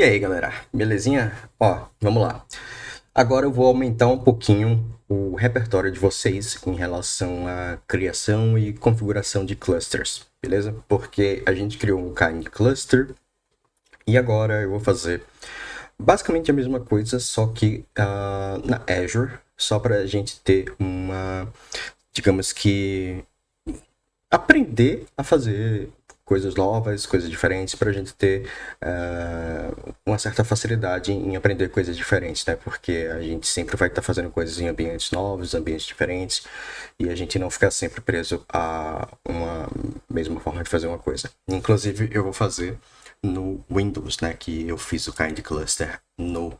E aí, galera, belezinha? Ó, vamos lá. Agora eu vou aumentar um pouquinho o repertório de vocês em relação à criação e configuração de clusters, beleza? Porque a gente criou um kind cluster e agora eu vou fazer basicamente a mesma coisa, só que na Azure, só para a gente ter digamos que aprender a fazer coisas novas, coisas diferentes, para a gente ter uma certa facilidade em aprender coisas diferentes, né? Porque a gente sempre vai estar fazendo coisas em ambientes novos, ambientes diferentes, e a gente não ficar sempre preso a uma mesma forma de fazer uma coisa. Inclusive, eu vou fazer no Windows, né? Que eu fiz o Kind Cluster no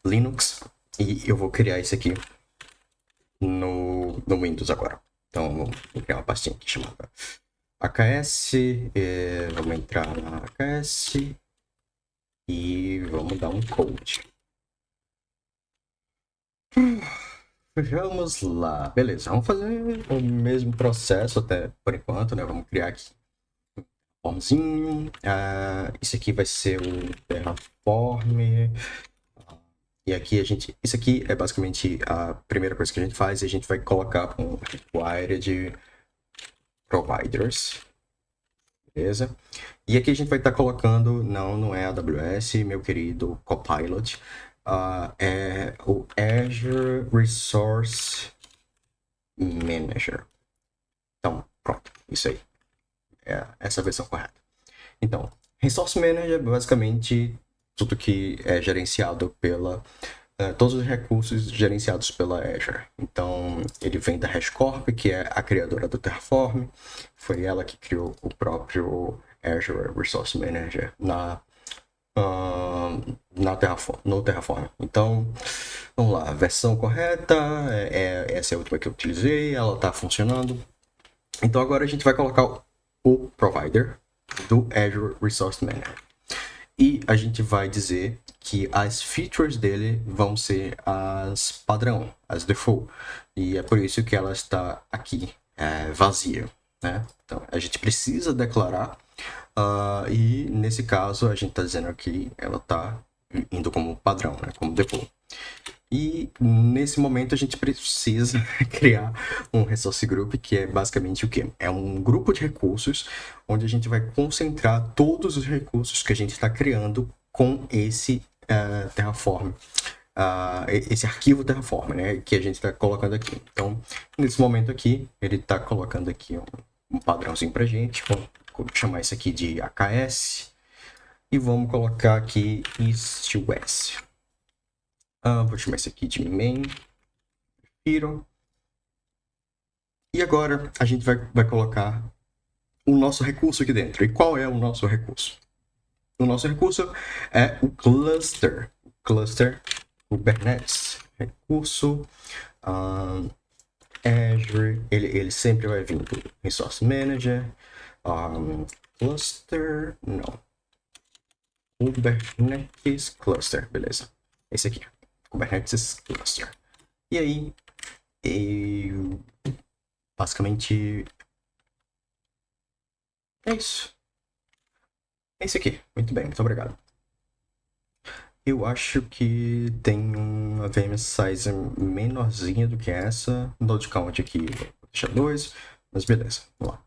Linux, e eu vou criar isso aqui no Windows agora. Então, vou criar uma pastinha aqui chamada AKS, vamos entrar na AKS e vamos dar um code. Vamos lá, beleza, vamos fazer o mesmo processo até por enquanto, né? Vamos criar aqui um formzinho. Isso aqui vai ser o Terraform. E aqui isso aqui é basicamente a primeira coisa que a gente faz, a gente vai colocar um required providers. Beleza? E aqui a gente vai estar colocando, não é AWS, meu querido Copilot, é o Azure Resource Manager. Então, pronto, isso aí. É essa a versão correta. Então, Resource Manager é basicamente tudo que é gerenciado todos os recursos gerenciados pela Azure. Então, ele vem da HashiCorp, que é a criadora do Terraform. Foi ela que criou o próprio Azure Resource Manager no Terraform. Então, vamos lá, versão correta, essa é a última que eu utilizei, ela está funcionando. Então, agora a gente vai colocar o provider do Azure Resource Manager. E a gente vai dizer que as features dele vão ser as padrão, as default. E é por isso que ela está aqui, vazia. Né? Então, a gente precisa declarar. E nesse caso, a gente está dizendo que ela está indo como padrão, né? Como default. E nesse momento a gente precisa criar um resource group, que é basicamente o quê? É um grupo de recursos onde a gente vai concentrar todos os recursos que a gente está criando com esse Terraform, esse arquivo Terraform, né? Que a gente está colocando aqui. Então, nesse momento aqui, ele está colocando aqui um padrãozinho para a gente. Vamos chamar isso aqui de AKS e vamos colocar aqui east-west. Vou chamar isso aqui de main. Viram? E agora a gente vai colocar o nosso recurso aqui dentro. E qual é o nosso recurso? O nosso recurso é o cluster. Cluster Kubernetes. Recurso Azure. Ele sempre vai vir do Resource Manager. Cluster. Não. Kubernetes Cluster. Beleza. Esse aqui. Kubernetes Cluster. E aí, eu basicamente é isso. É isso aqui. Muito bem, muito obrigado. Eu acho que tem uma VM size menorzinha do que essa. Node count aqui, vou deixar 2, mas beleza, vamos lá.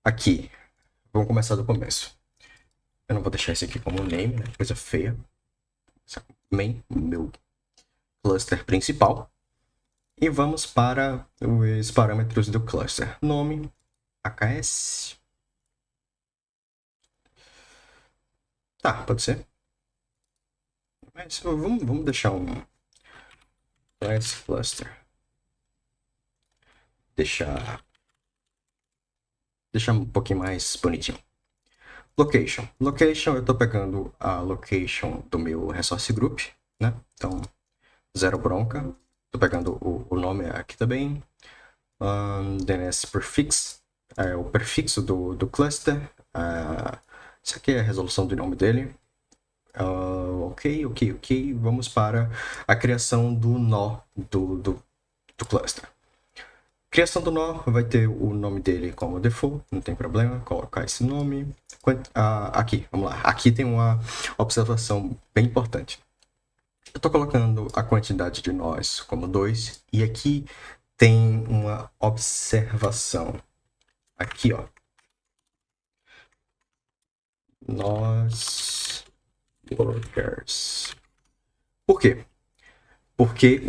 Aqui, vamos começar do começo. Eu não vou deixar esse aqui como name, né? Coisa feia. Main, meu cluster principal. E vamos para os parâmetros do cluster. Nome, AKS. Tá, pode ser. Mas vamos deixar um class cluster. Deixar um pouquinho mais bonitinho. Location. Location, eu estou pegando a location do meu resource group, né? Então, zero bronca. Estou pegando o nome aqui também. DNS prefix, o prefixo do cluster. Isso aqui é a resolução do nome dele. Ok. Vamos para a criação do nó do cluster. criação do nó vai ter o nome dele como default, não tem problema, colocar esse nome. Aqui, vamos lá. Aqui tem uma observação bem importante. Eu estou colocando a quantidade de nós como 2 e aqui tem uma observação. Aqui, ó. Nós workers. Por quê? Porque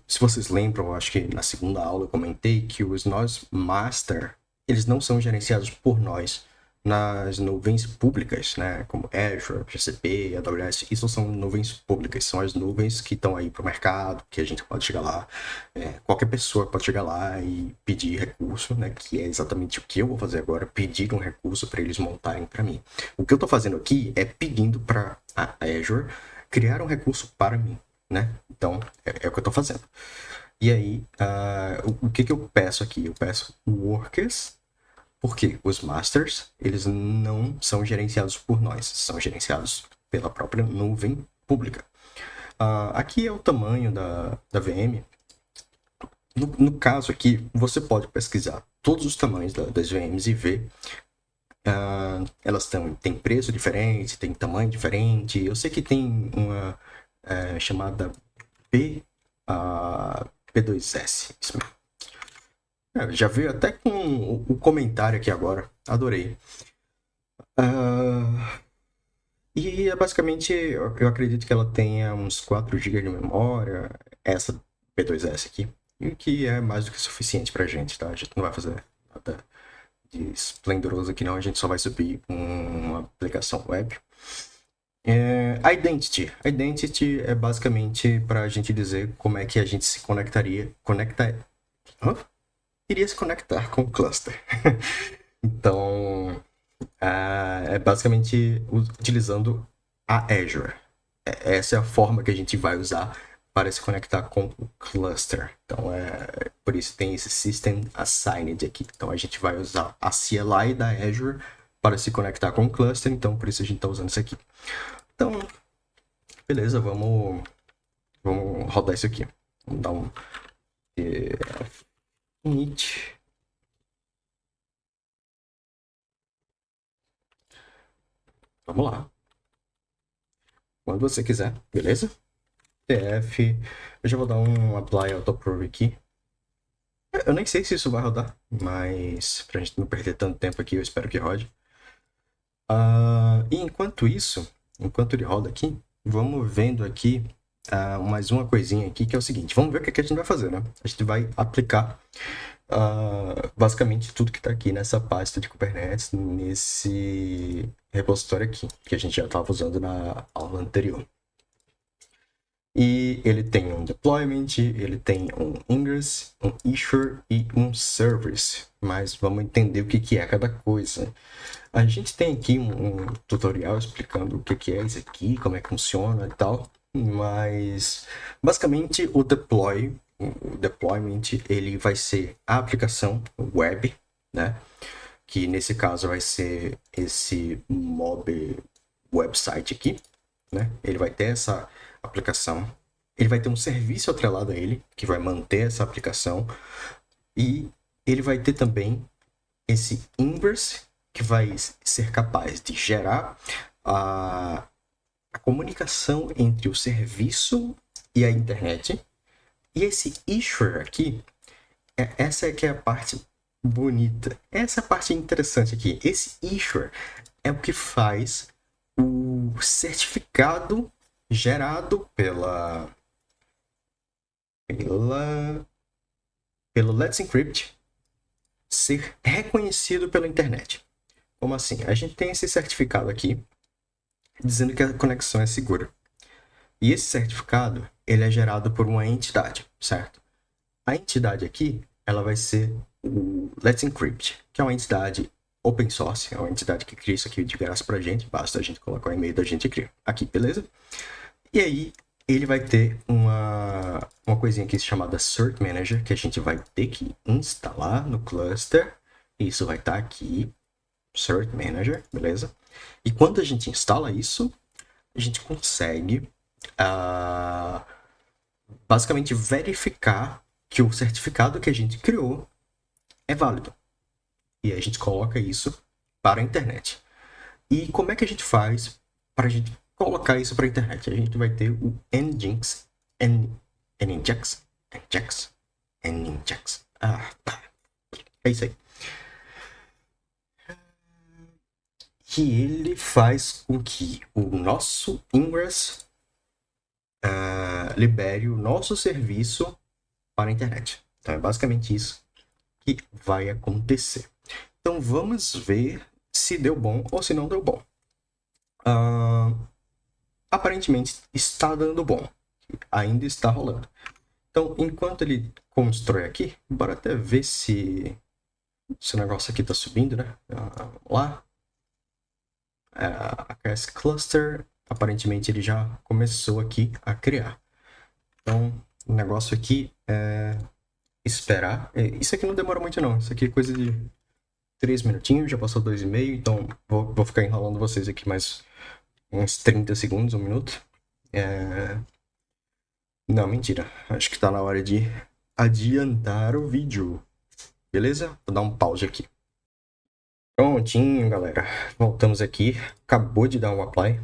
se vocês lembram, eu acho que na segunda aula eu comentei que os nós master, eles não são gerenciados por nós nas nuvens públicas, né? Como Azure, GCP, AWS, isso são nuvens públicas, são as nuvens que estão aí para o mercado, que a gente pode chegar lá, qualquer pessoa pode chegar lá e pedir recurso, né? Que é exatamente o que eu vou fazer agora, pedir um recurso para eles montarem para mim. O que eu estou fazendo aqui é pedindo para a Azure criar um recurso para mim, né? Então, é o que eu estou fazendo. E aí, o que eu peço aqui? Eu peço workers, porque os masters, eles não são gerenciados por nós, são gerenciados pela própria nuvem pública. Aqui é o tamanho da VM. No caso aqui, você pode pesquisar todos os tamanhos das VMs e ver. Elas têm preço diferente, tem tamanho diferente. Eu sei que tem uma chamada P2S. Isso mesmo. Já veio até com o comentário aqui agora. Adorei. E basicamente, eu acredito que ela tenha uns 4 GB de memória, essa P2S aqui. E que é mais do que suficiente pra gente, tá? A gente não vai fazer nada de esplendoroso aqui não, a gente só vai subir uma aplicação web. Identity é basicamente para a gente dizer como é que a gente se iria se conectar com o cluster. Então, é basicamente utilizando a Azure. Essa é a forma que a gente vai usar para se conectar com o cluster. Então, por isso tem esse System Assigned aqui. Então, a gente vai usar a CLI da Azure para se conectar com o cluster. Então, por isso a gente está usando isso aqui. Então, beleza, vamos rodar isso aqui. Vamos dar um init. Vamos lá. Quando você quiser, beleza? TF. Eu já vou dar um apply autoprove aqui. Eu nem sei se isso vai rodar, mas pra gente não perder tanto tempo aqui, eu espero que rode. E enquanto ele roda aqui, vamos vendo aqui mais uma coisinha aqui, que é o seguinte. Vamos ver o que a gente vai fazer, né? A gente vai aplicar basicamente tudo que está aqui nessa pasta de Kubernetes, nesse repositório aqui, que a gente já estava usando na aula anterior. E ele tem um deployment, ele tem um ingress, um issue e um service. Mas vamos entender o que é cada coisa. A gente tem aqui um tutorial explicando o que é isso aqui, como é que funciona e tal. Mas basicamente o deployment ele vai ser a aplicação web, né? Que nesse caso vai ser esse mob website aqui, né? Ele vai ter essa aplicação, ele vai ter um serviço atrelado a ele que vai manter essa aplicação e ele vai ter também esse inverse que vai ser capaz de gerar a comunicação entre o serviço e a internet. E esse issuer aqui, essa é que é a parte bonita, essa é a parte interessante aqui. Esse issuer é o que faz o certificado gerado pelo Let's Encrypt ser reconhecido pela internet. Como assim? A gente tem esse certificado aqui dizendo que a conexão é segura. E esse certificado, ele é gerado por uma entidade, certo? A entidade aqui, ela vai ser o Let's Encrypt, que é uma entidade open source, é uma entidade que cria isso aqui de graça pra gente, basta a gente colocar o e-mail da gente e criar. Aqui, beleza? E aí, ele vai ter uma coisinha aqui chamada Cert Manager, que a gente vai ter que instalar no cluster. Isso vai estar aqui, Cert Manager, beleza? E quando a gente instala isso, a gente consegue basicamente verificar que o certificado que a gente criou é válido. E a gente coloca isso para a internet. E como é que a gente faz para a gente colocar isso para a internet? A gente vai ter o Nginx, Nginx. Ah, tá. É isso aí. Que ele faz com que o nosso Ingress libere o nosso serviço para a internet. Então é basicamente isso que vai acontecer. Então vamos ver se deu bom ou se não deu bom. Aparentemente está dando bom. Ainda está rolando. Então, enquanto ele constrói aqui, bora até ver se esse negócio aqui está subindo, né? Vamos lá. A AKS Cluster, aparentemente ele já começou aqui a criar. Então, o negócio aqui é esperar. Isso aqui não demora muito não, isso aqui é coisa de 3 minutinhos, já passou 2,5, então vou ficar enrolando vocês aqui mais uns 30 segundos, 1 minuto. Não, mentira, acho que tá na hora de adiantar o vídeo, beleza? Vou dar um pause aqui. Prontinho, galera, voltamos aqui, acabou de dar um apply.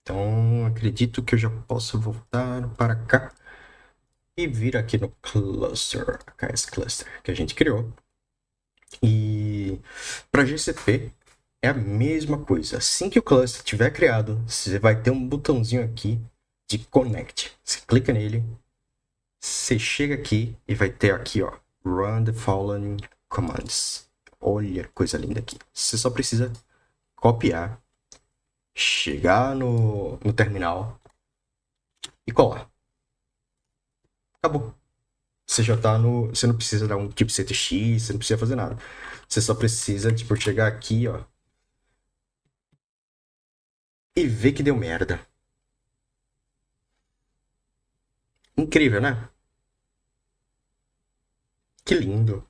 Então, acredito que eu já posso voltar para cá e vir aqui no cluster, AKS Cluster, que a gente criou. E para GCP é a mesma coisa. Assim que o cluster estiver criado, você vai ter um botãozinho aqui de Connect. Você clica nele, você chega aqui e vai ter aqui, ó, Run the following commands. Olha que coisa linda aqui. Você só precisa copiar, chegar no terminal e colar. Acabou. Você já tá no... Você não precisa dar um tipo CTX, você não precisa fazer nada. Você só precisa, tipo, chegar aqui, ó, e ver que deu merda. Incrível, né? Que lindo.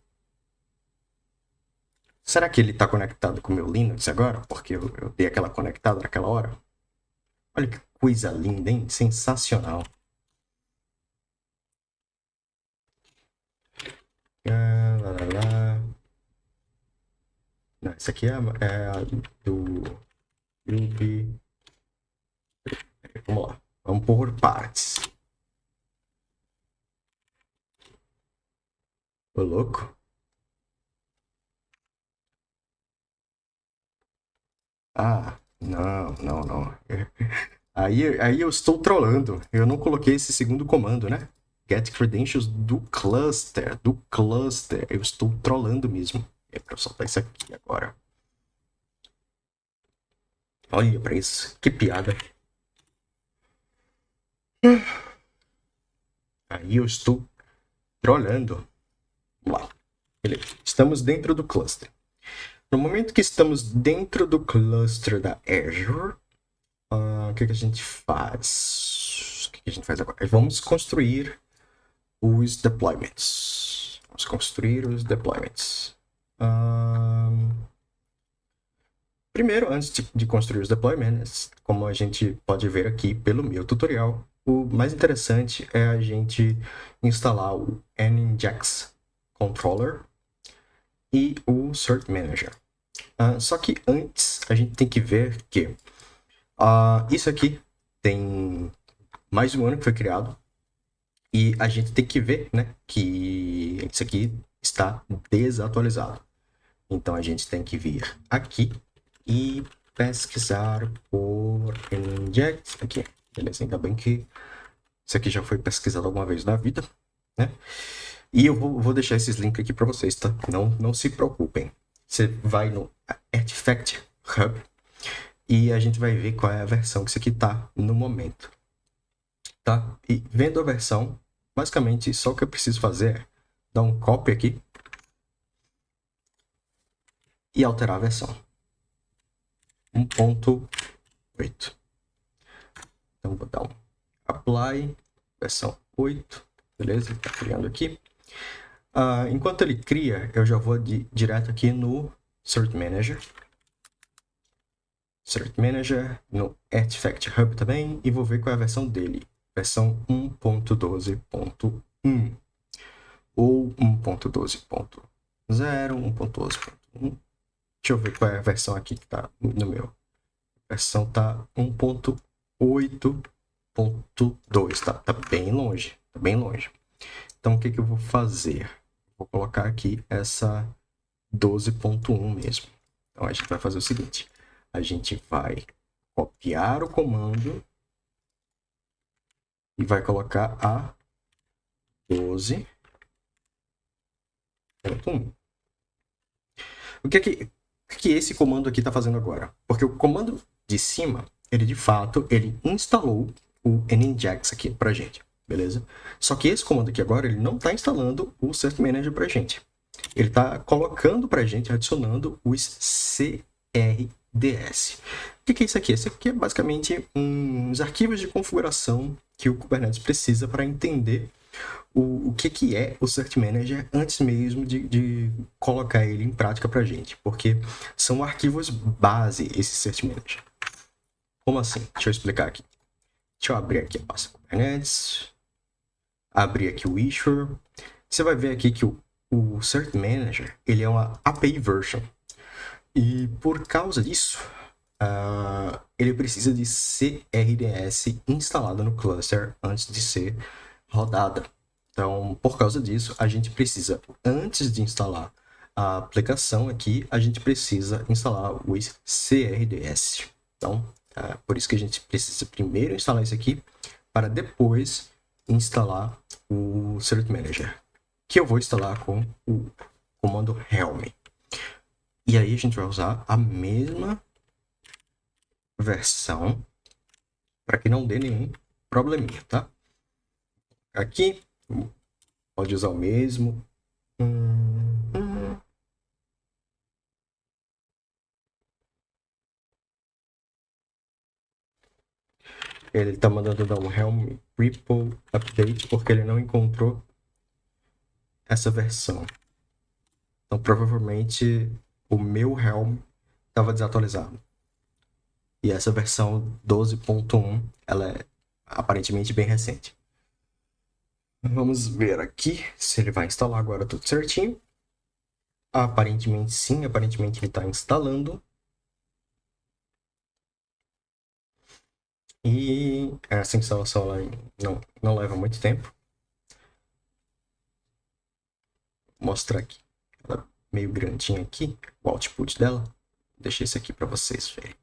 Será que ele tá conectado com o meu Linux agora? Porque eu dei aquela conectada naquela hora. Olha que coisa linda, hein? Sensacional. Lá, lá, lá. Não, essa aqui é a do Ruby. Vamos lá. Vamos por partes. Ô, louco. Ah, não. Aí eu estou trollando. Eu não coloquei esse segundo comando, né? Get credentials do cluster. Eu estou trollando mesmo. É pra eu soltar isso aqui agora. Olha pra isso. Que piada. Aí eu estou trollando. Vamos lá. Beleza. Estamos dentro do cluster. No momento que estamos dentro do cluster da Azure, o que a gente faz? O que a gente faz agora? Vamos construir os deployments. Primeiro, antes de construir os deployments, como a gente pode ver aqui pelo meu tutorial, o mais interessante é a gente instalar o Nginx Controller e o Cert Manager. Só que antes a gente tem que ver que isso aqui tem mais de um ano que foi criado e a gente tem que ver, né, que isso aqui está desatualizado. Então a gente tem que vir aqui e pesquisar por Nginx aqui. Beleza, ainda bem que isso aqui já foi pesquisado alguma vez na vida, né? E eu vou deixar esses links aqui para vocês, tá? Não se preocupem. Você vai no Artifact Hub e a gente vai ver qual é a versão que isso aqui tá no momento, tá? E vendo a versão, basicamente só o que eu preciso fazer é dar um copy aqui e alterar a versão 1.8. Então vou dar um apply, versão 8, beleza? Tá criando aqui. Enquanto ele cria, eu já vou direto aqui no Cert Manager. No Artifact Hub também, e vou ver qual é a versão dele. Versão 1.12.1. 1 ou 1.12.0, 1.12.1. Deixa eu ver qual é a versão aqui que está no meu. A versão está 1.8.2, tá bem longe, tá bem longe. Então, o que eu vou fazer? Vou colocar aqui essa 12.1 mesmo. Então, a gente vai fazer o seguinte. A gente vai copiar o comando e vai colocar a 12.1. O que esse comando aqui está fazendo agora? Porque o comando de cima, ele de fato, ele instalou o nginx aqui pra gente, beleza? Só que esse comando aqui agora, ele não está instalando o Cert Manager pra gente. Ele está colocando pra gente, adicionando os CRDS. O que é isso aqui? Isso aqui é basicamente uns arquivos de configuração que o Kubernetes precisa para entender o que é o Cert Manager antes mesmo de colocar ele em prática para a gente, porque são arquivos base esse Cert Manager. Como assim? Deixa eu explicar aqui. Deixa eu abrir aqui a pasta Kubernetes, abrir aqui o Issue. Você vai ver aqui que o Cert Manager ele é uma API version. E por causa disso, ele precisa de CRDS instalada no cluster antes de ser rodada. Então, por causa disso, a gente precisa, antes de instalar a aplicação aqui, a gente precisa instalar os CRDS. Então, por isso que a gente precisa primeiro instalar isso aqui, para depois instalar o Cert Manager, que eu vou instalar com o comando helm. E aí a gente vai usar a mesma versão para que não dê nenhum probleminha, tá? Aqui, pode usar o mesmo. Ele está mandando dar um Helm Ripple Update porque ele não encontrou essa versão. Então, provavelmente, o meu Helm estava desatualizado. E essa versão 12.1, ela é aparentemente bem recente. Vamos ver aqui se ele vai instalar agora tudo certinho. Aparentemente sim, aparentemente ele está instalando. E essa instalação não leva muito tempo. Vou mostrar aqui. Ela é meio grandinha aqui, o output dela. Deixei isso aqui para vocês verem.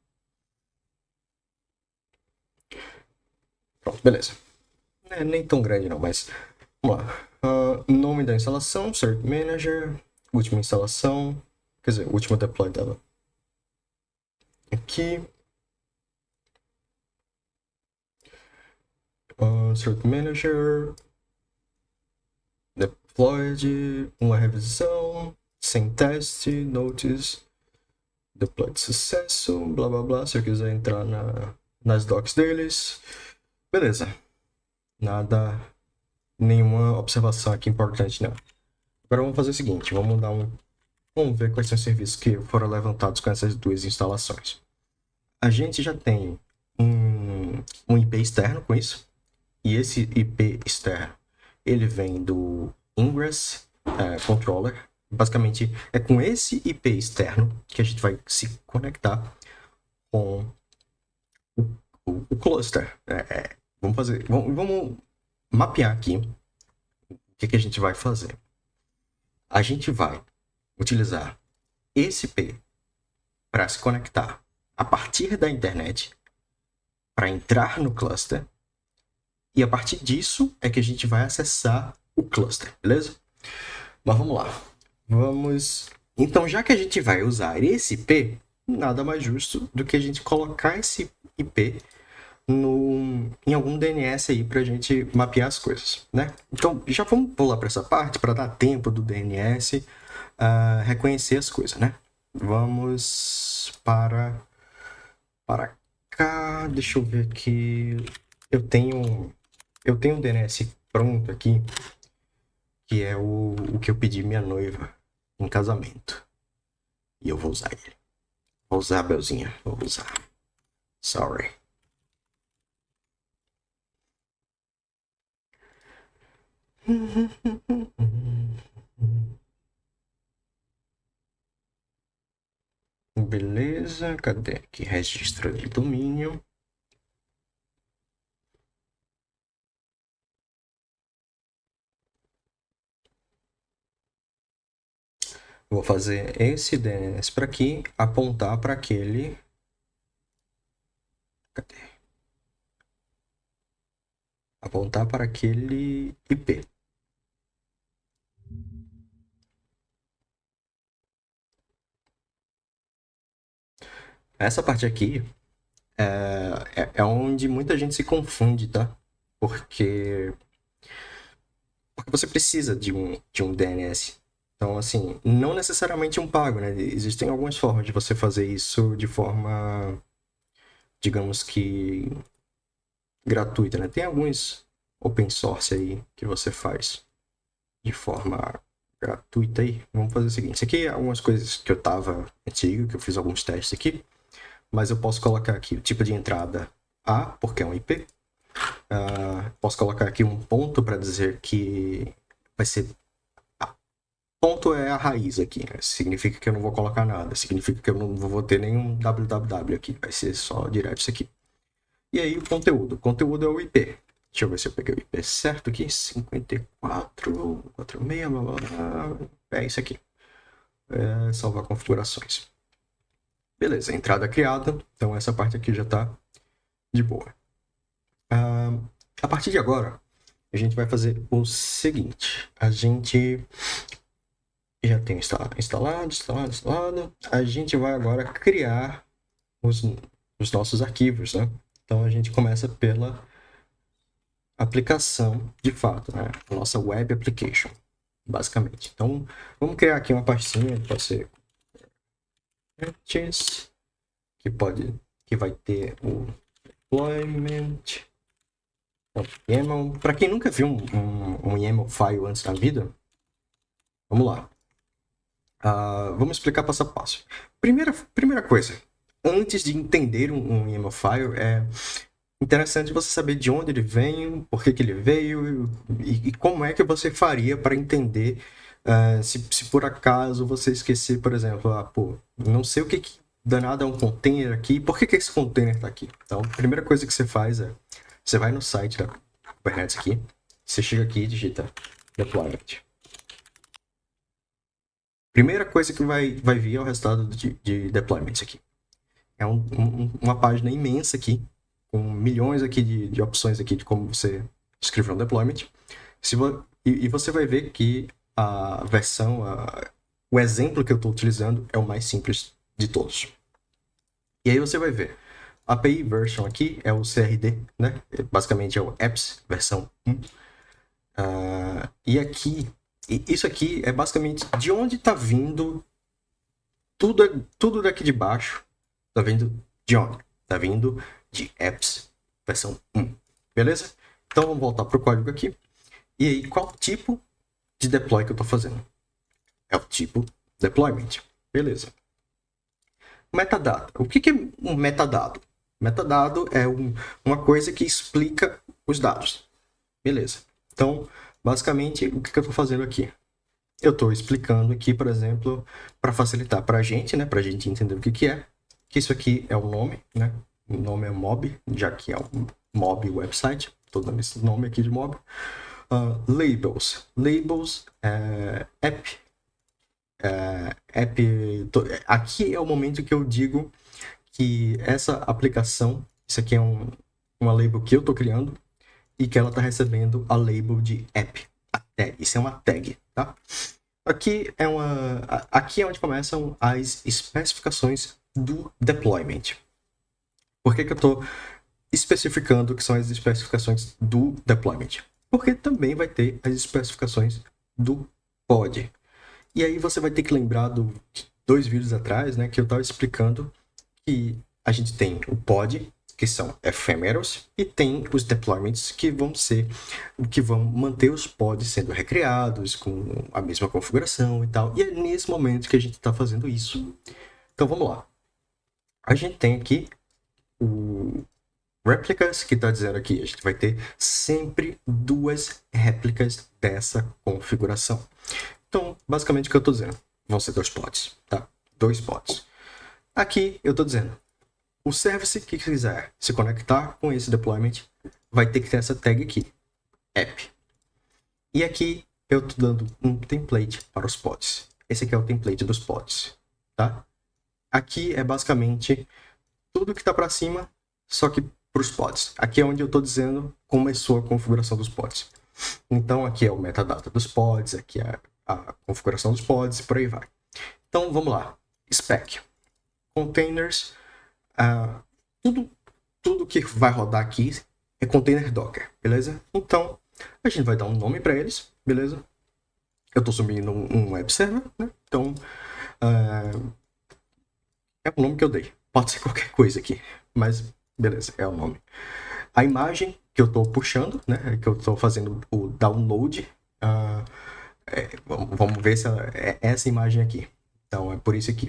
Pronto, beleza. Não é nem tão grande não, mas vamos lá. Nome da instalação, Cert Manager, última instalação, quer dizer, última deploy dela. Aqui. Cert Manager, deployed, uma revisão, sem teste, notice, deployed sucesso, blá blá blá, se eu quiser entrar nas docs deles. Beleza. Nada, nenhuma observação aqui importante não. Agora vamos fazer o seguinte, vamos ver quais são os serviços que foram levantados com essas duas instalações. A gente já tem um IP externo com isso, e esse IP externo, ele vem do Ingress Controller. Basicamente, é com esse IP externo que a gente vai se conectar com o cluster. Vamos mapear aqui o que a gente vai fazer. A gente vai utilizar esse IP para se conectar a partir da internet para entrar no cluster, e a partir disso é que a gente vai acessar o cluster, beleza? Mas vamos lá. Então, já que a gente vai usar esse IP, nada mais justo do que a gente colocar esse IP em algum DNS aí para a gente mapear as coisas, né? Então, já vamos pular para essa parte para dar tempo do DNS reconhecer as coisas, né? Vamos para cá. Deixa eu ver aqui. Eu tenho um DNS pronto aqui, que é o que eu pedi minha noiva em casamento. E eu vou usar ele. Vou usar, Belzinha. Vou usar. Sorry. Beleza, cadê aqui? Registro de domínio. Vou fazer esse DNS para aqui, apontar para aquele. Cadê? Apontar para aquele IP. Essa parte aqui é onde muita gente se confunde, tá? Porque, porque você precisa de um DNS. Então, assim, não necessariamente um pago, né? Existem algumas formas de você fazer isso de forma, digamos que, gratuita, né? Tem alguns open source aí que você faz de forma gratuita aí. Vamos fazer o seguinte: isso aqui é algumas coisas que eu tava antigo, que eu fiz alguns testes aqui, mas eu posso colocar aqui o tipo de entrada A, porque é um IP. Posso colocar aqui um ponto para dizer que vai ser. Ponto é a raiz aqui, né? Significa que eu não vou colocar nada, significa que eu não vou ter nenhum www aqui, vai ser só direto isso aqui. E aí o conteúdo. O conteúdo é o IP. Deixa eu ver se eu peguei o IP certo aqui. 5446, blá blá blá. É isso aqui. Salvar configurações. Beleza, entrada criada. Então essa parte aqui já está de boa. A partir de agora, a gente vai fazer o seguinte. A gente já tem instalado. A gente vai agora criar os nossos arquivos, né? Então a gente começa pela aplicação de fato, né? A nossa web application, basicamente. Então vamos criar aqui uma pastinha, pode ser que vai ter o deployment. YAML. Para quem nunca viu um YAML file antes na vida, vamos lá. Vamos explicar passo a passo. Primeira coisa, antes de entender um YAML file, é interessante você saber de onde ele vem, por que ele veio e como é que você faria para entender se por acaso você esquecer, por exemplo, não sei o que danado é um container aqui, por que esse container está aqui? Então, a primeira coisa que você faz é, você vai no site da Kubernetes aqui, você chega aqui e digita deployment. Primeira coisa que vai vir é o resultado de deployment aqui. É uma página imensa aqui, com milhões aqui de opções aqui de como você escrever um deployment. E você vai ver que a versão, o exemplo que eu estou utilizando é o mais simples de todos. E aí você vai ver, a API version aqui é o CRD, né? Basicamente é o apps versão 1. E aqui, isso aqui é basicamente de onde está vindo tudo daqui de baixo. Está vindo de onde? Está vindo de apps versão 1. Beleza? Então vamos voltar para o código aqui. E aí, qual tipo de deploy que eu estou fazendo? É o tipo deployment. Beleza. Metadata. O que é um metadado? Metadado é uma coisa que explica os dados. Beleza. Então, basicamente, o que eu estou fazendo aqui? Eu estou explicando aqui, por exemplo, para facilitar para a gente, né, para a gente entender o que é, que isso aqui é o nome, né? O nome é mob, já que é um mob website. Estou dando esse nome aqui de mob. Labels. Labels é app. Aqui é o momento que eu digo que essa aplicação, isso aqui é uma label que eu estou criando e que ela está recebendo a label de app. A tag. Isso é uma tag, tá? Aqui é onde começam as especificações do deployment. Por que eu estou especificando que são as especificações do deployment? Porque também vai ter as especificações do pod. E aí você vai ter que lembrar de 2 vídeos atrás, né, que eu estava explicando que a gente tem o pod, que são ephemerals, e tem os deployments que vão manter os pods sendo recriados com a mesma configuração e tal. E é nesse momento que a gente está fazendo isso. Então vamos lá. A gente tem aqui replicas, que está dizendo aqui, a gente vai ter sempre 2 réplicas dessa configuração. Então, basicamente o que eu estou dizendo, vão ser 2 pods, tá? 2 pods. Aqui eu estou dizendo, o service que quiser se conectar com esse deployment vai ter que ter essa tag aqui, app. E aqui eu estou dando um template para os pods. Esse aqui é o template dos pods, tá? Aqui é basicamente tudo que está para cima, só que para os pods. Aqui é onde eu estou dizendo começou a configuração dos pods. Então aqui é o metadata dos pods, aqui é a configuração dos pods e por aí vai. Então vamos lá. Spec. Containers. Tudo que vai rodar aqui é container Docker, beleza? Então a gente vai dar um nome para eles, beleza? Eu estou subindo um web server, né? Então é o nome que eu dei. Pode ser qualquer coisa aqui, mas beleza, é o nome. A imagem que eu estou puxando, né? Que eu estou fazendo o download. Vamos ver se é essa imagem aqui. Então é por isso aqui,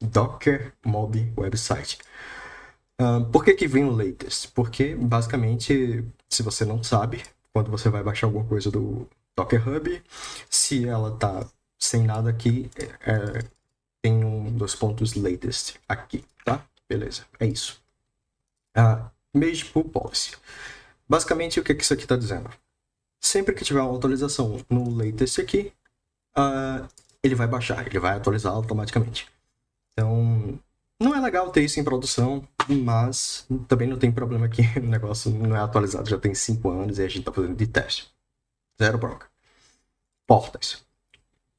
Docker Mob Website. Por que vem o latest? Porque basicamente, se você não sabe, quando você vai baixar alguma coisa do Docker Hub, se ela tá sem nada aqui, tem um dos pontos latest aqui, tá? Beleza, é isso. Image Pool Policy. Basicamente, o que isso aqui está dizendo? Sempre que tiver uma atualização no latest aqui, ele vai baixar, ele vai atualizar automaticamente. Então, não é legal ter isso em produção, mas também não tem problema aqui. O negócio não é atualizado, já tem 5 anos e a gente está fazendo de teste. Zero bronca. Portas.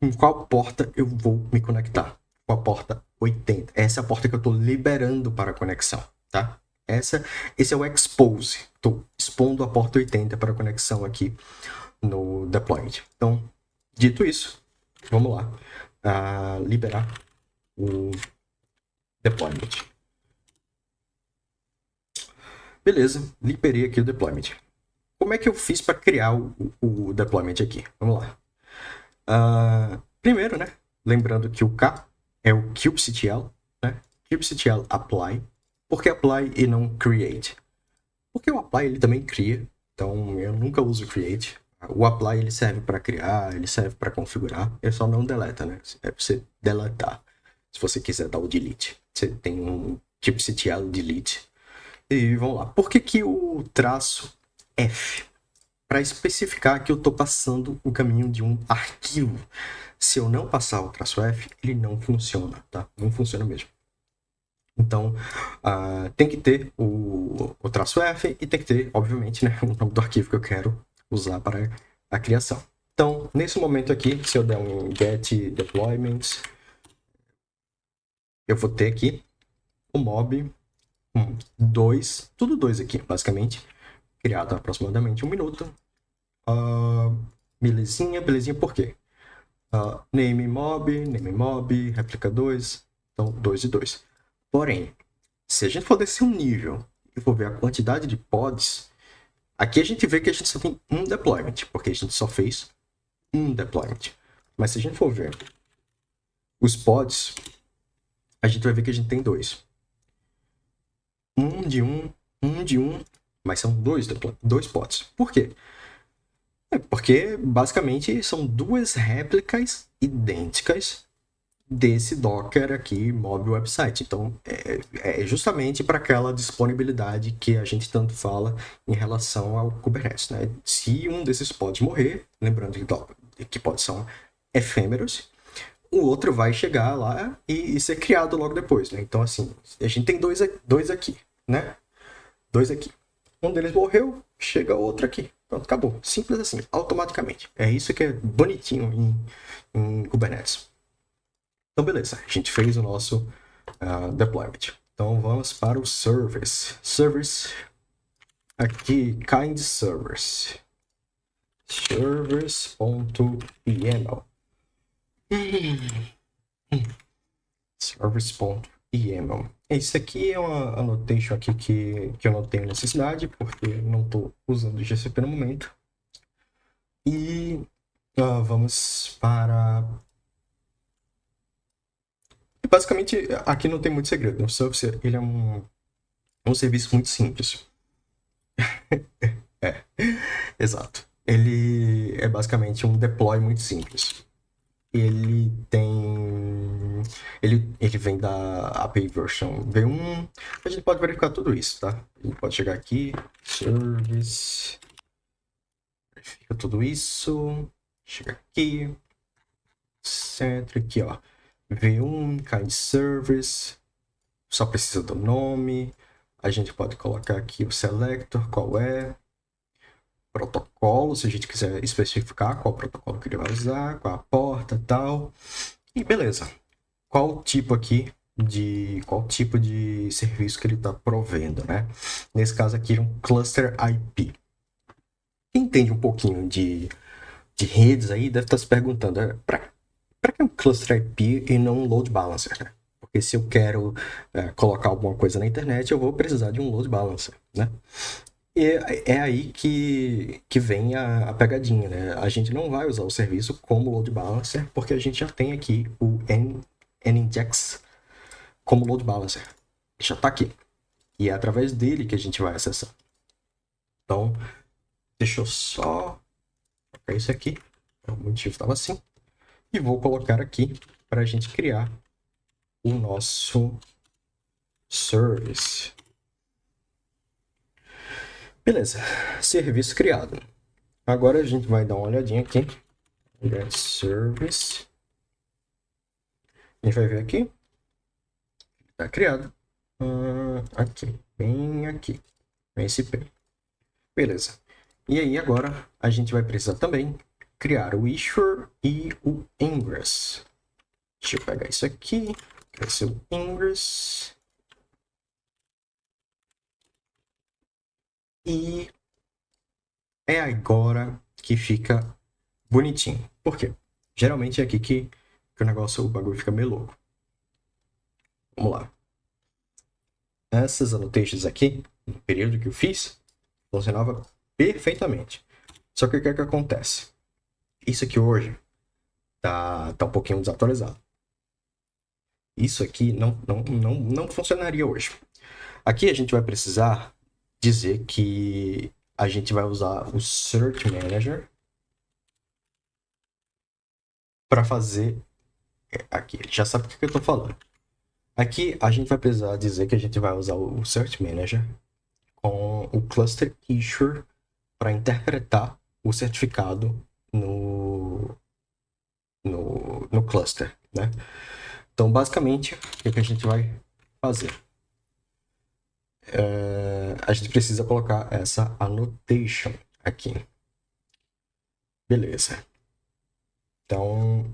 Em qual porta eu vou me conectar? Com a porta 80. Essa é a porta que eu estou liberando para a conexão, tá? Esse é o expose. Estou expondo a porta 80 para a conexão aqui no deployment. Então, dito isso, vamos lá. Liberar o deployment. Beleza, liberei aqui o deployment. Como é que eu fiz para criar o deployment aqui? Vamos lá. Primeiro, né? Lembrando que o K é o kubectl, né? kubectl apply. Por que apply e não create? Porque o apply ele também cria, então eu nunca uso create. O apply ele serve para criar, ele serve para configurar, ele só não deleta, né? É para você deletar. Se você quiser dar o delete, você tem um kubectl delete. E vamos lá. Por que o traço F? Para especificar que eu estou passando o caminho de um arquivo. Se eu não passar o traço F, ele não funciona, tá? Não funciona mesmo. Então, tem que ter o traço F e tem que ter, obviamente, né, o nome do arquivo que eu quero usar para a criação. Então, nesse momento aqui, se eu der um get deployments, eu vou ter aqui o mob 2, tudo 2 aqui, basicamente, criado há aproximadamente 1 minuto. Belezinha, por quê? Name mob, réplica 2, então 2 e 2. Porém, se a gente for descer um nível e for ver a quantidade de pods, aqui a gente vê que a gente só tem um deployment, porque a gente só fez um deployment. Mas se a gente for ver os pods, a gente vai ver que a gente tem 2. Um de um, mas são 2 pods. Por quê? Porque basicamente são 2 réplicas idênticas desse Docker aqui, Mob Website. Então, é justamente para aquela disponibilidade que a gente tanto fala em relação ao Kubernetes, né? Se um desses pods morrer, lembrando que pods são efêmeros, o outro vai chegar lá e ser criado logo depois, né? Então, assim, a gente tem dois aqui, né? 2 aqui. Um deles morreu, chega outro aqui. Pronto, acabou. Simples assim, automaticamente. É isso que é bonitinho em Kubernetes. Então, beleza, a gente fez o nosso deployment. Então, vamos para o service. Service, aqui, kind servers. Servers.yml. Service.yml. Esse aqui é uma annotation aqui que eu não tenho necessidade, porque não estou usando o GCP no momento. E vamos para... Basicamente, aqui não tem muito segredo. O Service, ele é É um serviço muito simples. É, exato. Ele é basicamente um deploy muito simples. Ele tem. Ele vem da API version V1. A gente pode verificar tudo isso, tá? A gente pode chegar aqui, service, verifica tudo isso. Chega aqui, centro, aqui, ó. V1, kind service, só precisa do nome. A gente pode colocar aqui o selector, qual é. Protocolo, se a gente quiser especificar qual protocolo que ele vai usar, qual a porta e tal. E beleza. Qual tipo de serviço que ele está provendo, né? Nesse caso aqui, um cluster IP. Quem entende um pouquinho de redes aí deve estar se perguntando, para que um cluster IP e não um load balancer, né? Porque se eu quero colocar alguma coisa na internet, eu vou precisar de um load balancer, né? E é aí que vem a pegadinha, né? A gente não vai usar o serviço como load balancer, porque a gente já tem aqui o Nginx como load balancer. Já está aqui. E é através dele que a gente vai acessar. Então, deixa eu só colocar isso aqui. O motivo estava assim. E vou colocar aqui para a gente criar o nosso service. Beleza. Serviço criado. Agora a gente vai dar uma olhadinha aqui. Get service. A gente vai ver aqui. Está criado. Aqui. Bem aqui. SP. Beleza. E aí agora a gente vai precisar também criar o issuer e o ingress. Deixa eu pegar isso aqui. Vai ser o ingress. E é agora que fica bonitinho. Por quê? Geralmente é aqui que o bagulho fica meio louco. Vamos lá. Essas annotations aqui, no período que eu fiz, funcionava perfeitamente. Só que o que é que acontece? Isso aqui hoje tá um pouquinho desatualizado. Isso aqui não funcionaria hoje. Aqui a gente vai precisar dizer que a gente vai usar o Search Manager para fazer aqui. Ele já sabe o que eu estou falando. Aqui a gente vai precisar dizer que a gente vai usar o Search Manager com o Cluster Issuer para interpretar o certificado no cluster, né? Então, basicamente, o que a gente vai fazer? A gente precisa colocar essa annotation aqui. Beleza. Então,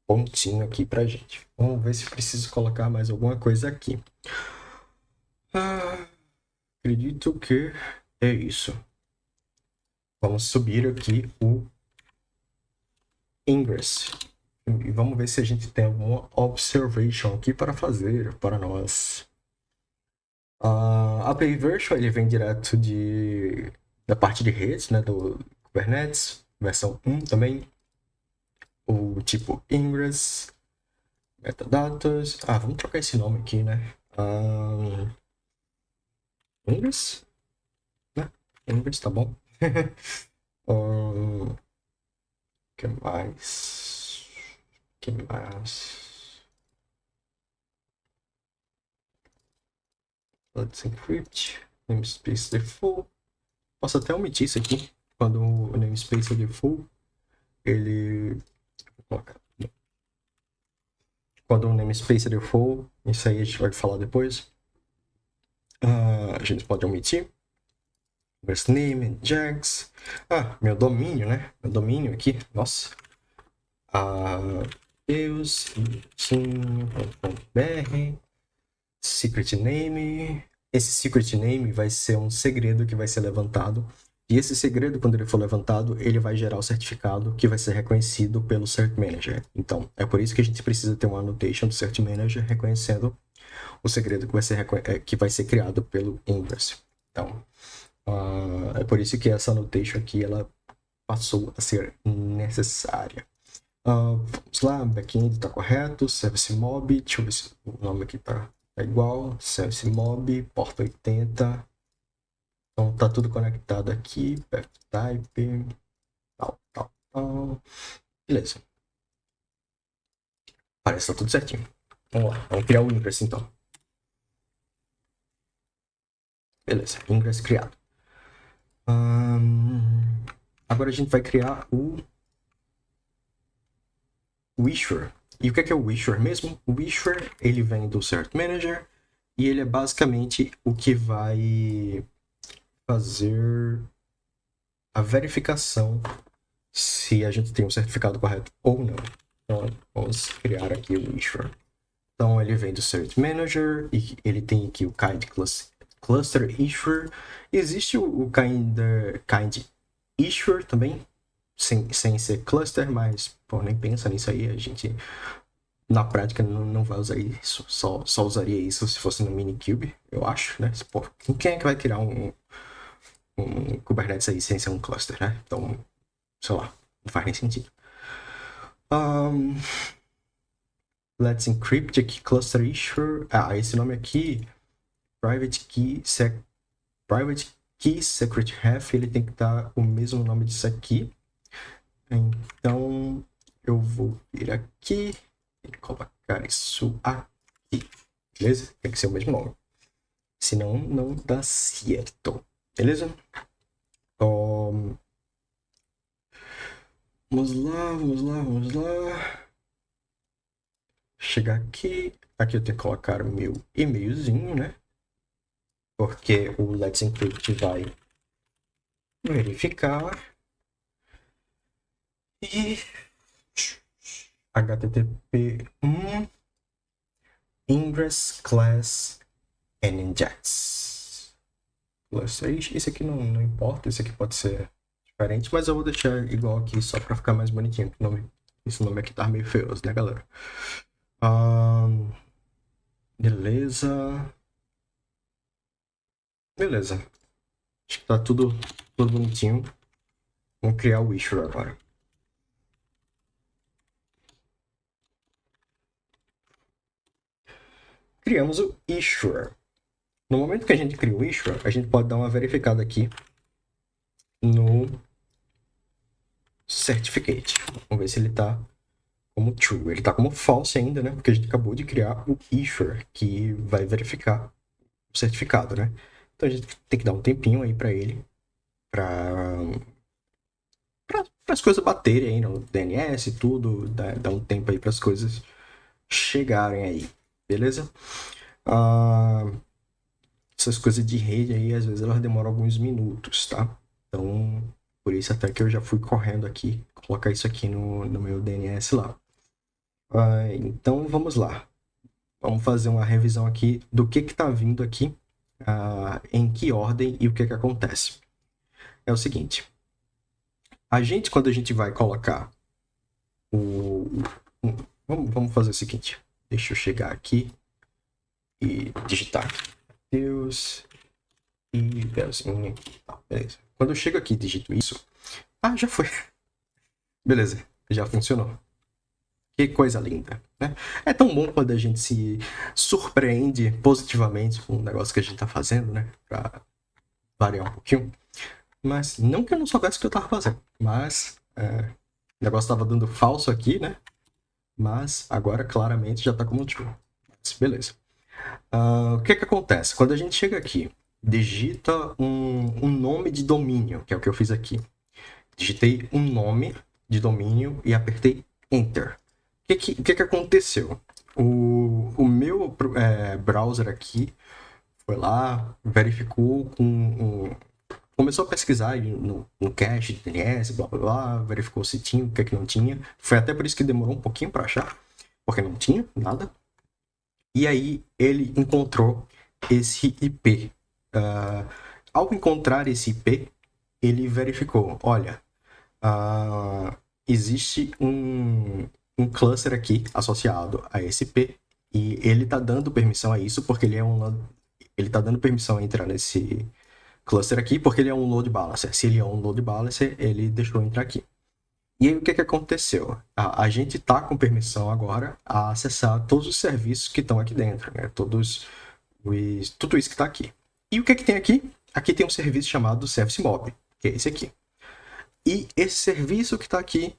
pontinho aqui pra gente. Vamos ver se preciso colocar mais alguma coisa aqui. Acredito que é isso. Vamos subir aqui o ingress. E vamos ver se a gente tem alguma observation aqui para fazer para nós. A API Version ele vem direto da parte de redes, né, do Kubernetes, versão 1 também. O tipo ingress, metadatas. Vamos trocar esse nome aqui, né? Ingress? Né? Ingress, tá bom. Que mais? Que mais? Let's encrypt. Namespace default. Posso até omitir isso aqui. Quando o namespace é default, ele... Vou colocar. Quando o namespace é default, isso aí a gente vai falar depois. A gente pode omitir. First name, Jax. Meu domínio, né? Meu domínio aqui. Nossa. Deus.br. Secret name. Esse secret name vai ser um segredo que vai ser levantado. E esse segredo, quando ele for levantado, ele vai gerar o certificado que vai ser reconhecido pelo Cert Manager. Então, é por isso que a gente precisa ter uma annotation do Cert Manager reconhecendo o segredo que vai ser criado pelo Ingress. Então, é por isso que essa annotation aqui ela passou a ser necessária. Vamos lá, backend está correto, service mob, deixa eu ver se o nome aqui está é igual, sense-mob, porta 80. Então tá tudo conectado aqui, path-type, tal. Beleza. Parece que tá tudo certinho. Vamos lá, vamos criar o ingress então. Beleza, ingress criado. Agora a gente vai criar o issuer. E o que é o issuer mesmo? O issuer, ele vem do Cert Manager e ele é basicamente o que vai fazer a verificação se a gente tem o certificado correto ou não. Então, vamos criar aqui o issuer. Então, ele vem do Cert Manager e ele tem aqui o kind cluster issuer. Existe o kind issuer também, sem ser cluster, mas pô, nem pensa nisso aí. A gente, na prática, não vai usar isso. Só usaria isso se fosse no Minikube, eu acho, né? Pô, quem é que vai criar um Kubernetes aí sem ser um cluster, né? Então, sei lá, não faz nem sentido. Let's encrypt aqui, cluster issuer. Esse nome aqui, private key secret ref, ele tem que dar o mesmo nome disso aqui. Então, eu vou vir aqui e colocar isso aqui. Beleza? Tem que ser o mesmo nome. Senão, não dá certo. Beleza? Vamos lá. Chegar aqui. Aqui eu tenho que colocar o meu e-mailzinho, né? Porque o Let's Encrypt vai verificar. E HTTP ingress class and injects. Esse aqui não importa, esse aqui pode ser diferente, mas eu vou deixar igual aqui só para ficar mais bonitinho. Esse nome aqui tá meio feioso, né, galera? Beleza. Acho que tá tudo bonitinho. Vamos criar o issuer agora. Criamos o issuer. No momento que a gente cria o issuer, a gente pode dar uma verificada aqui no certificate. Vamos ver se ele está como true. Ele está como false ainda, né? Porque a gente acabou de criar o issuer, que vai verificar o certificado, né? Então a gente tem que dar um tempinho aí para ele, para as coisas baterem aí no DNS e tudo, dar um tempo aí para as coisas chegarem aí, beleza? Essas coisas de rede aí, às vezes elas demoram alguns minutos, tá? Então, por isso até que eu já fui correndo aqui, colocar isso aqui no meu DNS lá. Então, vamos lá. Vamos fazer uma revisão aqui do que está vindo aqui, em que ordem e o que acontece. É o seguinte. Quando a gente vai colocar vamos fazer o seguinte. Deixa eu chegar aqui e digitar Deus e Belzinho. Beleza. Quando eu chego aqui e digito isso... já foi. Beleza, já funcionou. Que coisa linda, né? É tão bom quando a gente se surpreende positivamente com o negócio que a gente tá fazendo, né? Pra variar um pouquinho. Mas não que eu não soubesse o que eu tava fazendo. Mas o negócio tava dando falso aqui, né? Mas agora claramente já tá como true. Mas beleza. O que acontece? Quando a gente chega aqui, digita um nome de domínio, que é o que eu fiz aqui. Digitei um nome de domínio e apertei Enter. O que aconteceu? O meu browser aqui foi lá, verificou começou a pesquisar no cache de DNS, blá blá blá, verificou se tinha, o que não tinha. Foi até por isso que demorou um pouquinho para achar, porque não tinha nada. E aí ele encontrou esse IP. Ao encontrar esse IP, ele verificou, olha, existe um cluster aqui associado a esse IP e ele está dando permissão a isso porque ele está dando permissão a entrar nesse cluster aqui porque ele é um load balancer. Se ele é um load balancer, ele deixou entrar aqui. E aí, o que que aconteceu? A gente está com permissão agora a acessar todos os serviços que estão aqui dentro, né? Tudo isso que está aqui. E o que que tem aqui? Aqui tem um serviço chamado Service Mob, que é esse aqui. E esse serviço que está aqui,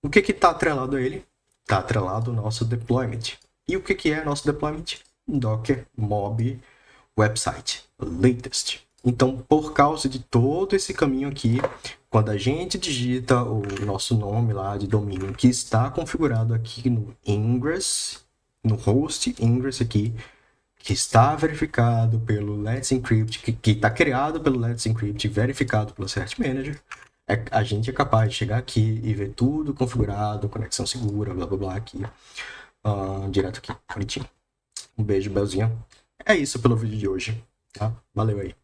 o que está atrelado a ele? Está atrelado ao nosso deployment. E o que é nosso deployment? Docker Mob Website Latest. Então, por causa de todo esse caminho aqui, quando a gente digita o nosso nome lá de domínio que está configurado aqui no Ingress, no host Ingress aqui, que está verificado pelo Let's Encrypt, que está criado pelo Let's Encrypt, verificado pelo Cert Manager, a gente é capaz de chegar aqui e ver tudo configurado, conexão segura, blá blá blá aqui, direto aqui, bonitinho. Um beijo, Belzinha. É isso pelo vídeo de hoje, tá? Valeu aí.